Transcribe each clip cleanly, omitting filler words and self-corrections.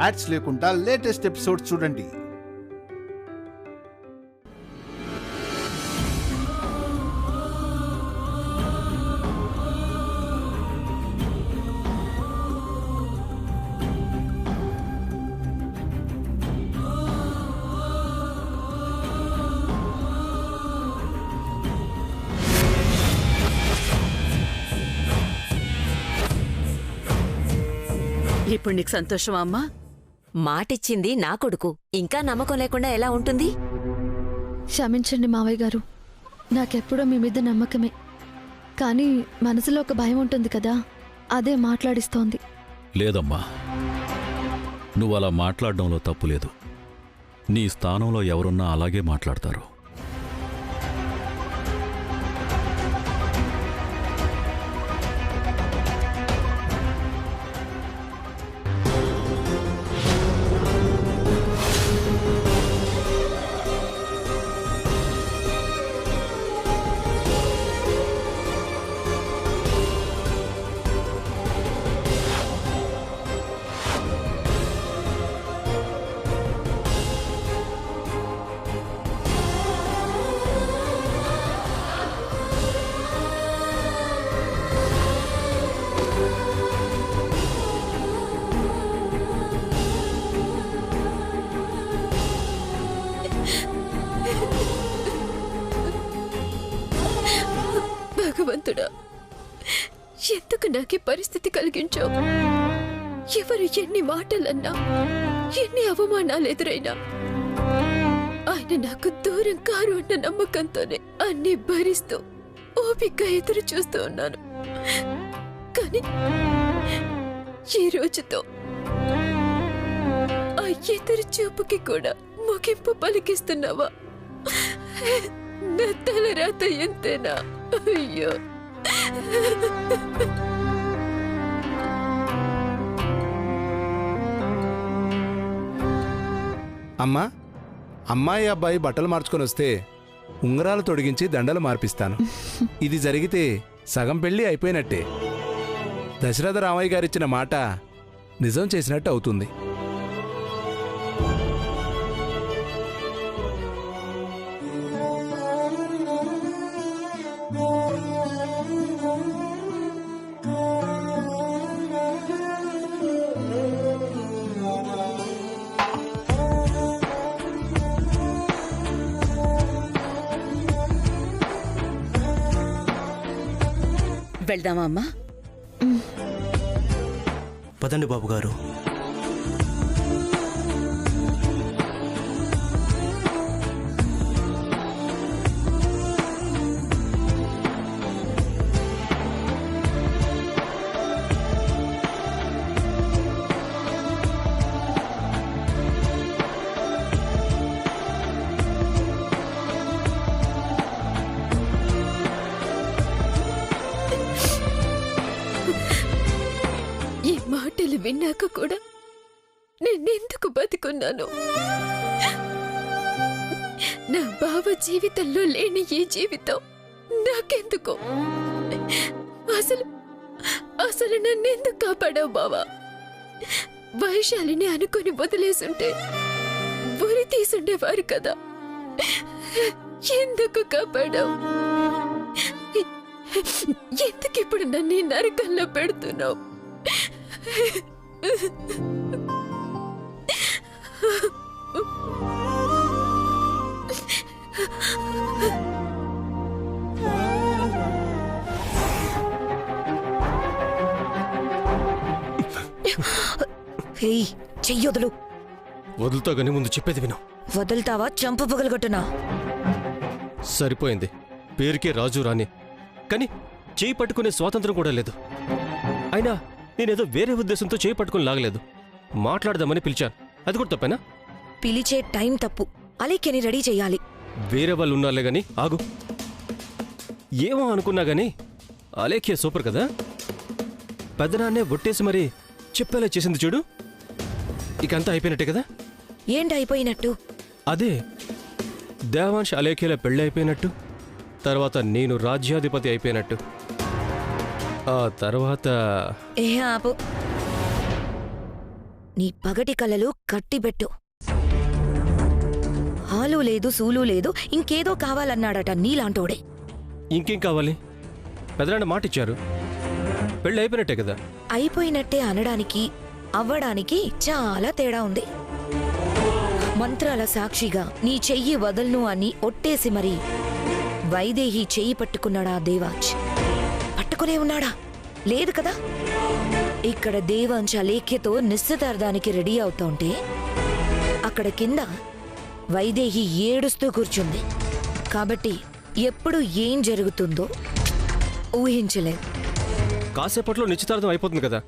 Ads లేకుండా latest episodes చూడండి. ఇప్పుడు నీకు సంతోషమా అమ్మా? మాటిచ్చింది నా కొడుకు, ఇంకా నమ్మకం లేకుండా ఎలా ఉంటుంది? క్షమించండి మావయ్య గారు, నాకెప్పుడో మీ మీద నమ్మకమే, కానీ మనసులో ఒక భయం ఉంటుంది కదా, అదే మాట్లాడిస్తోంది. లేదమ్మా, నువ్వలా మాట్లాడడంలో తప్పు లేదు. నీ స్థానంలో ఎవరున్నా అలాగే మాట్లాడతారు. భగవంతుడా, ఎందుకు నాకీ పరిస్థితి కలిగించావు? ఎవరు ఎన్ని మాటలన్నా, ఎన్ని అవమానాలు ఎదురైనా ఆయన నాకు దూరం కారు అన్న నమ్మకంతోనే అన్ని భరిస్తూ ఓపిక ఎదురు చూస్తూ ఉన్నాను. కానీ ఈ రోజుతో ఆ ఎదురు చూపుకి కూడా ముగింపు పలికిస్తున్నావా? నా తలరాత ఎంతేనా? అయ్యో, అమ్మా, అమ్మాయి అబ్బాయి బట్టలు మార్చుకొని వస్తే ఉంగరాలు తొడిగించి దండలు మార్పిస్తాను. ఇది జరిగితే సగం పెళ్లి అయిపోయినట్టే. దశరథ రామయ్య గారిచ్చిన మాట నిజం చేసినట్టు అవుతుంది. వెళ్దామా అమ్మా? పదండి బాబు గారు. విన్నాక కూడా నేనెందుకు బతికున్నాను? నా బావ జీవితంలో లేని ఈ జీవితం నాకెందుకు? అసలు నన్నెందుకు కాపాడావు బావా? వైశాలిని అనుకుని వదిలేసుంటే ఉరి తీసుండేవారు కదా, ఎందుకు కాపాడావు? ఎందుకు ఇప్పుడు నన్ను ఈ నరకంలో పెడుతున్నావు? చెయ్యొదలు. వదులుతాగానే ముందు చెప్పేది విను. వదులుతావా? చంప పగలగొట్టనా? సరిపోయింది. పేరుకే రాజు రాణి, కానీ చేయి పట్టుకునే స్వాతంత్రం కూడా లేదు. అయినా నేనేదో వేరే ఉద్దేశంతో చేయి పట్టుకుని లాగలేదు. మాట్లాడదామని పిలిచాను, అది కూడా తప్పేనా? పిలిచే టైం తప్పు. అలేఖ్యని రెడీ చెయ్యాలి. వేరే వాళ్ళు ఉన్నారులే గాని ఆగు. ఏమో అనుకున్నా గాని అలేఖ్య సూపర్ కదా. పెద్దనాన్నే ఒట్టేసి మరీ చెప్పేలా చేసింది చూడు. ఇకంతా అయిపోయినట్టే కదా? ఏంటి అయిపోయినట్టు? అదే దేవాంశ్ అలేఖ్యల పెళ్ళి అయిపోయినట్టు, తర్వాత నేను రాజ్యాధిపతి అయిపోయినట్టు. ఆ తర్వాత ఆపు. నీ పగటి కలలు కట్టిబెట్టు. హాలు లేదు, సూలు లేదు, ఇంకేదో కావాలన్నాడట నీలాంటోడే. ఇంకేం కావాలి? పెదనాన్న మాటిచ్చారు, పెళ్ళి అయిపోయినట్టే కదా. అయిపోయినట్టే అనడానికి అవ్వడానికి చాలా తేడా ఉంది. మంత్రాల సాక్షిగా నీ చెయ్యి వదల్ను అని ఒట్టేసి మరీ వైదేహి చెయ్యి పట్టుకున్నాడా దేవాంశ్? పట్టుకునే ఉన్నాడా? లేదు కదా. ఇక్కడ దేవాంశ్ అలేఖ్యతో నిశ్చితార్థానికి రెడీ అవుతోంటే అక్కడ కింద వైదేహి ఏడుస్తూ కూర్చుంది. కాబట్టి ఎప్పుడు ఏం జరుగుతుందో ఊహించలేదు. కాసేపట్లో నిశ్చితార్థం అయిపోతుంది కదా,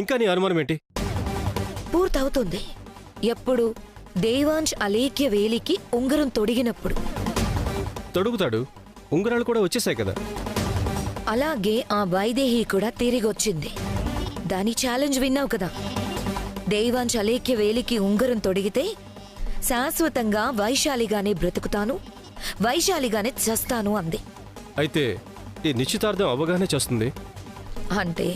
ఇంకా నీ అనుమానం ఏంటి? పూర్తవుతుంది ఎప్పుడు? దేవాంశ్ అలేఖ్య వేలికి ఉంగరం తొడిగినప్పుడు. తొడుగుతాడు, ఉంగరాలు కూడా వచ్చేసాయి కదా. అలాగే ఆ వైదేహి కూడా తిరిగొచ్చింది. దాని ఛాలెంజ్ విన్నావు కదా. దేవాంశ్ అలేఖ్య వేలికి ఉంగరం తొడిగితే శాశ్వతంగా వైశాలిగానే బ్రతుకుతాను, వైశాలిగానే చస్తాను అంది. అయితే ఈ నిశ్చితార్థం అవగానే చేస్తుంది. అంటే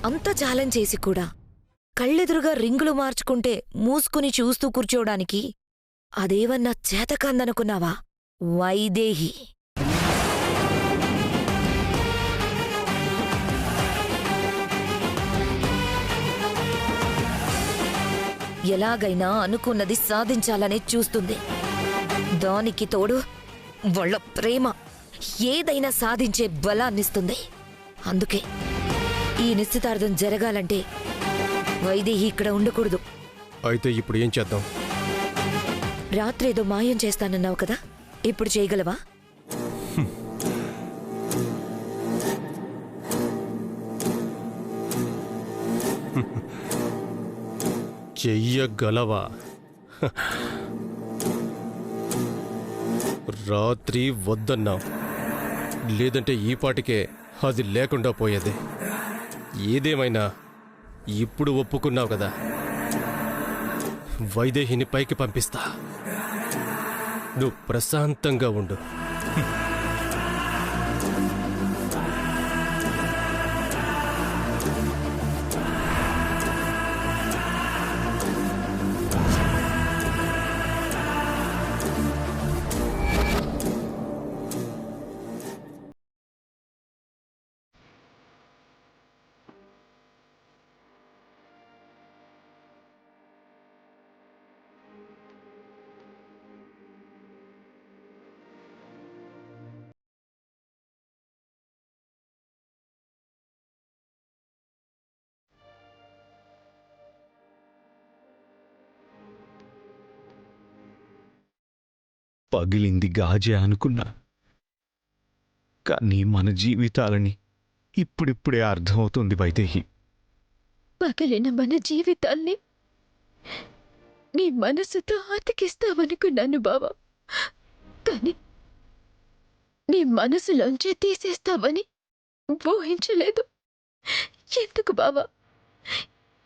అంత ఛాలెంజ్ చేసి కూడా కళ్ళెదురుగా రింగులు మార్చుకుంటే మూసుకుని చూస్తూ కూర్చోడానికి అదేవన్నా చేతకందనుకున్నావా వైదేహి? ఎలాగైనా అనుకున్నది సాధించాలనే చూస్తుంది. దానికి తోడు వాళ్ళ ప్రేమ ఏదైనా సాధించే బలాన్నిస్తుంది. అందుకే ఈ నిశ్చితార్థం జరగాలంటే వైదేహి ఇక్కడ ఉండకూడదు. అయితే ఇప్పుడు ఏం చేద్దాం? రాత్రేదో మాయం చేస్తానన్నావు కదా, ఇప్పుడు చేయగలవా? చెయ్యగలవా? రాత్రి వద్దన్నావు, లేదంటే ఈ పాటికే అది లేకుండా పోయేది. ఏదేమైనా ఇప్పుడు ఒప్పుకున్నావు కదా, వైదేహిని పైకి పంపిస్తా. నువ్వు ప్రశాంతంగా ఉండు. పగిలింది గాజే అనుకున్నా, కానీ మన జీవితాలని ఇప్పుడిప్పుడే అర్థమవుతుంది వైదేహి. పగిలిన మన జీవితాల్ని నీ మనసుతో అతికిస్తావనుకున్నాను బావా, కానీ నీ మనసులోంచి తీసేస్తావని ఊహించలేదు. ఎందుకు బావా,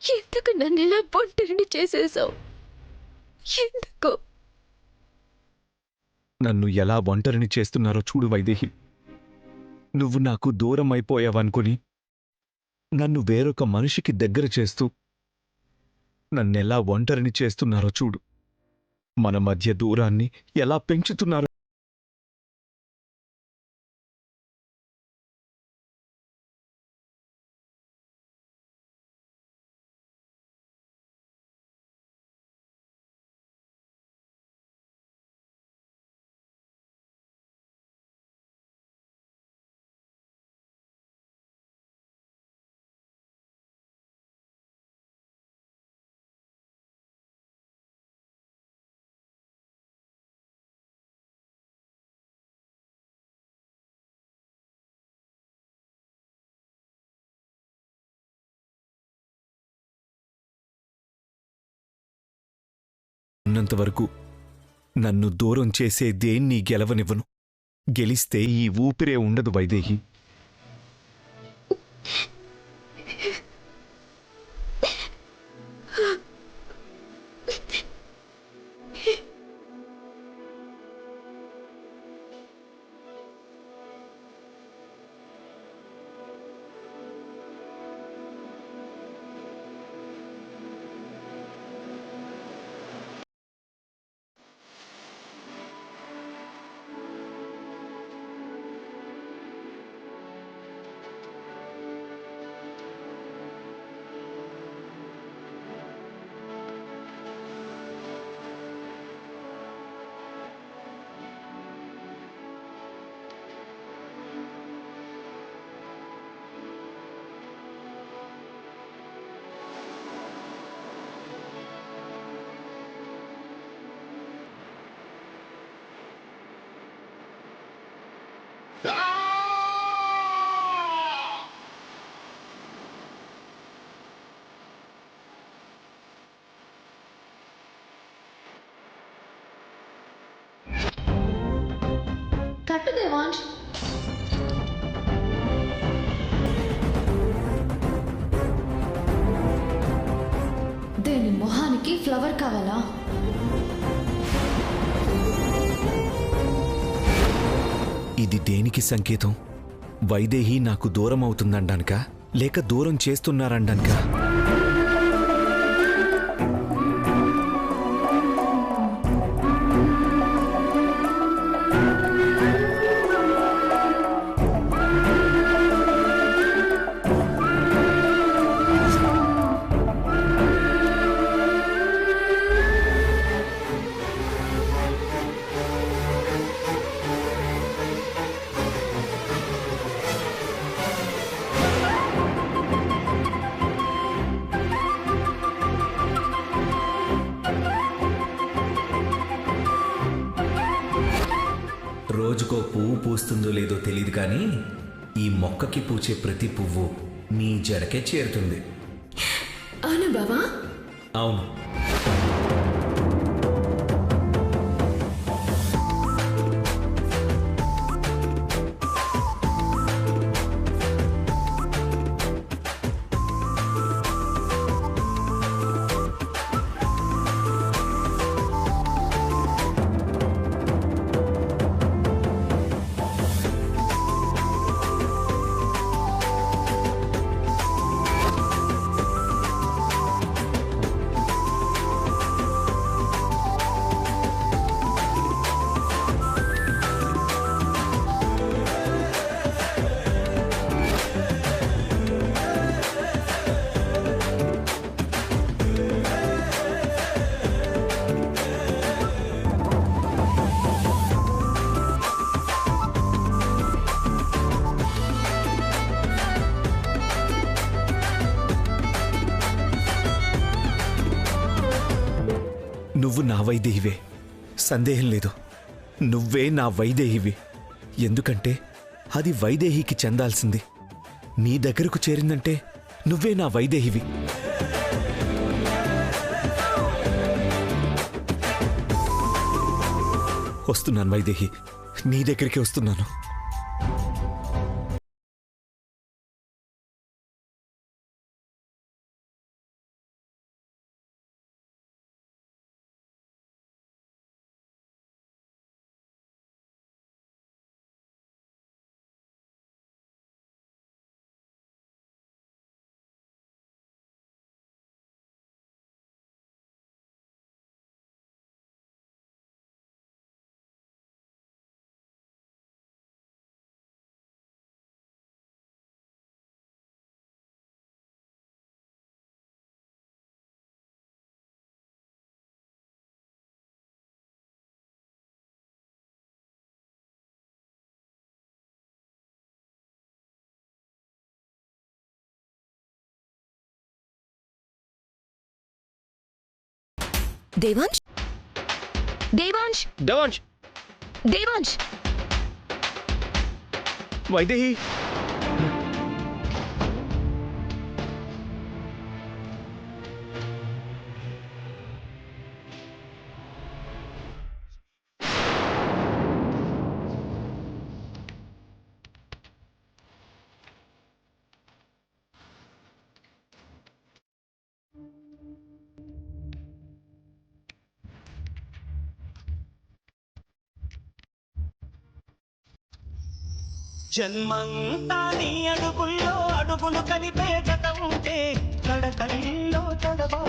ఎందుకు నన్ను ఇలా ఒంటరిని చేసేశావు? ఎందుకు? నన్ను ఎలా ఒంటరిని చేస్తున్నారో చూడు వైదేహి. నువ్వు నాకు దూరం అయిపోయావనుకుని నన్ను వేరొక మనిషికి దగ్గర చేస్తూ నన్నెలా ఒంటరిని చేస్తున్నారో చూడు. మన మధ్య దూరాన్ని ఎలా పెంచుతున్నారో. ఉన్నంతవరకు నన్ను దూరం చేసే దేన్ని గెలవనివ్వను. గెలిస్తే ఈ ఊపిరే ఉండదు వైదేహి. కట్టు దేవాంశ్. దేని మొహానికి ఫ్లవర్ కావాలా? ఇది దేనికి సంకేతం? వైదేహి నాకు దూరం అవుతుందనడానిక, లేక దూరం చేస్తున్నారనడానిక? రోజుకో పువ్వు పూస్తుందో లేదో తెలియదు కానీ ఈ మొక్కకి పూచే ప్రతి పువ్వు నీ జడకే చేరుతుంది. అవునా బావా? అవును. నువ్వు నా వైదేహివే, సందేహం లేదు. నువ్వే నా వైదేహివి. ఎందుకంటే అది వైదేహికి చెందాల్సింది. నీ దగ్గరకు చేరిందంటే నువ్వే నా వైదేహివి. వస్తున్నాను వైదేహి, నీ దగ్గరికి వస్తున్నాను. దేవాంశ్, దేవాంశ్, దేవాంశ్, దేవాంశ్. వైదేహి, జన్మంతా నీ అడుగుల్లో అడుగులు కలిపే జత ఉంటే నడకల్లో తడబా.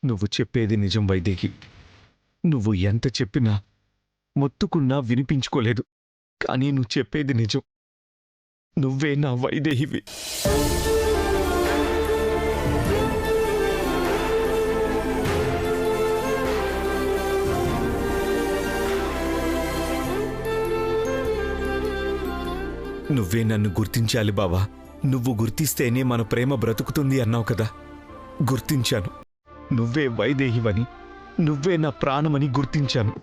నువ్వు చెప్పేది నిజం వైదేహి. నువ్వు ఎంత చెప్పినా, మొత్తుకున్నా వినిపించుకోలేదు. కానీ నువ్వు చెప్పేది నిజం. నువ్వే నా వైదేహివి. నువ్వే నన్ను గుర్తించాలి బావా. నువ్వు గుర్తిస్తేనే మన ప్రేమ బ్రతుకుతుంది అన్నావు కదా. గుర్తించాను. నువ్వే వైదేహివని, నువ్వే నా ప్రాణమని గుర్తించాను.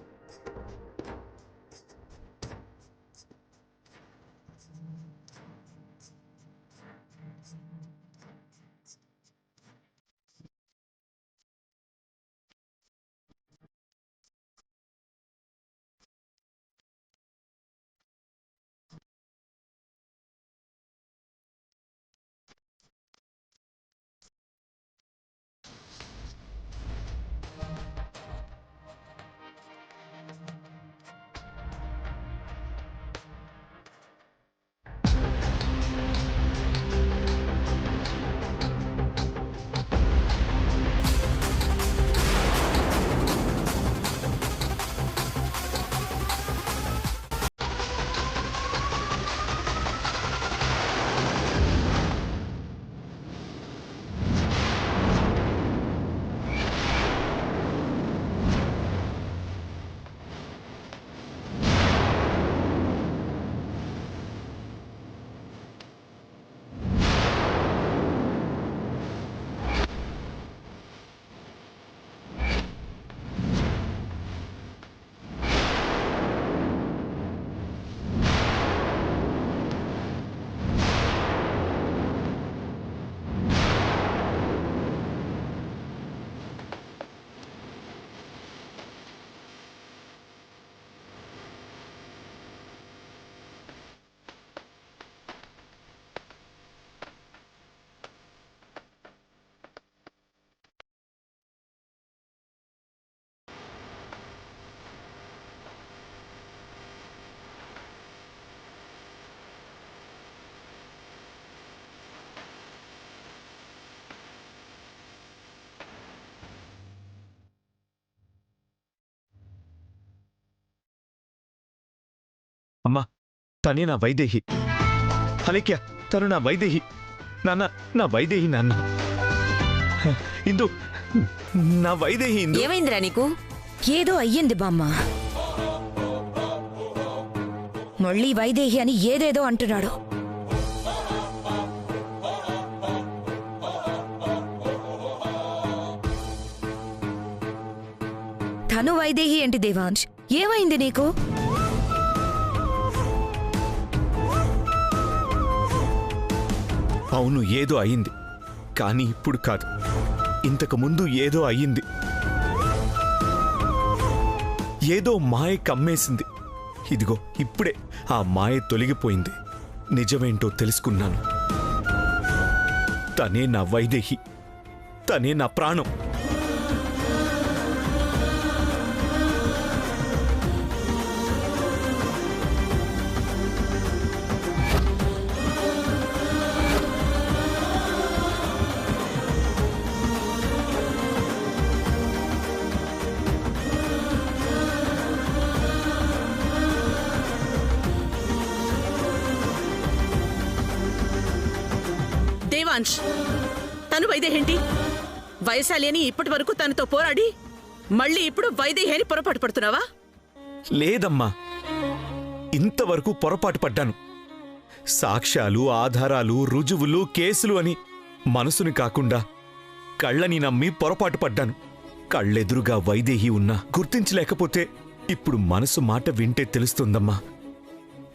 అమ్మా, తనే నా వైదేహి. అలేఖ్య, తను నా వైదేహి. నాన్న, నా వైదేహి నాన్న. ఇందు, నా వైదేహి ఇందు. ఏమైందిరా నీకు? ఏదో అయ్యింది బామ్మ. మళ్ళీ వైదేహి అని ఏదేదో అంటున్నాడు. తను వైదేహి ఏంటి దేవాంశ్? ఏమైంది నీకు? అవును, ఏదో అయింది. కానీ ఇప్పుడు కాదు, ఇంతకు ముందు ఏదో అయ్యింది. ఏదో మాయ కమ్మేసింది. ఇదిగో ఇప్పుడే ఆ మాయ తొలగిపోయింది. నిజమేంటో తెలుసుకున్నాను. తనే నా వైదేహి, తనే నా ప్రాణం. దేవాంశ్, తను వైదేహేంటి? వైశాలి అని ఇప్పటి వరకు తనతో పోరాడి మళ్ళీ ఇప్పుడు వైదేహి అని పొరపాటు పడుతున్నావా? లేదమ్మా, ఇంతవరకు పొరపాటు పడ్డాను. సాక్ష్యాలు, ఆధారాలు, రుజువులు, కేసులు అని మనసుని కాకుండా కళ్ళని నమ్మి పొరపాటు పడ్డాను. కళ్ళెదురుగా వైదేహి ఉన్నా గుర్తించలేకపోతే ఇప్పుడు మనసు మాట వింటే తెలుస్తుందమ్మా,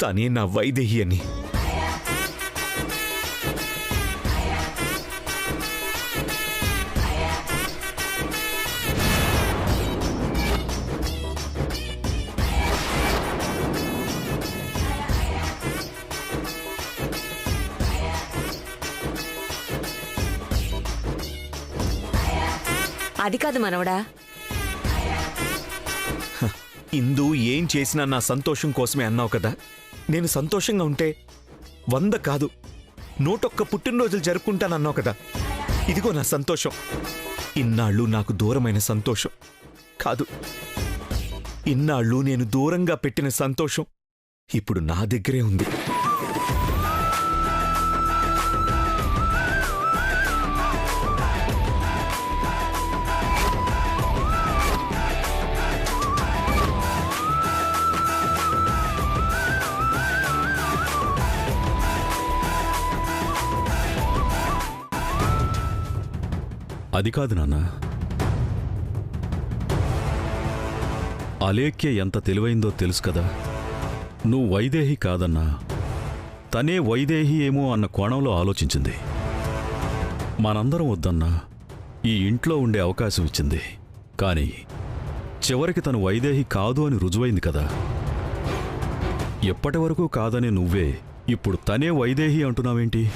తనే నా వైదేహి అని. అది కాదు మనవడా. ఇందు ఏం చేసినా నా సంతోషం కోసమే అన్నావు కదా. నేను సంతోషంగా ఉంటే 100 కాదు 101 పుట్టినరోజులు జరుపుకుంటానన్నావు కదా. ఇదిగో నా సంతోషం. ఇన్నాళ్ళు నాకు దూరమైన సంతోషం కాదు, ఇన్నాళ్ళు నేను దూరంగా పెట్టిన సంతోషం ఇప్పుడు నా దగ్గరే ఉంది. అది కాదు నాన్న. అలేఖ్య ఎంత తెలివైందో తెలుసు కదా. నువ్వు వైదేహి కాదన్నా తనే వైదేహి ఏమో అన్న కోణంలో ఆలోచించింది. మనందరం వద్దన్నా ఈ ఇంట్లో ఉండే అవకాశం ఇచ్చింది. కానీ చివరికి తను వైదేహి కాదు అని రుజువైంది కదా. ఎప్పటి వరకు కాదని నువ్వే ఇప్పుడు తనే వైదేహి అంటున్నావేంటి?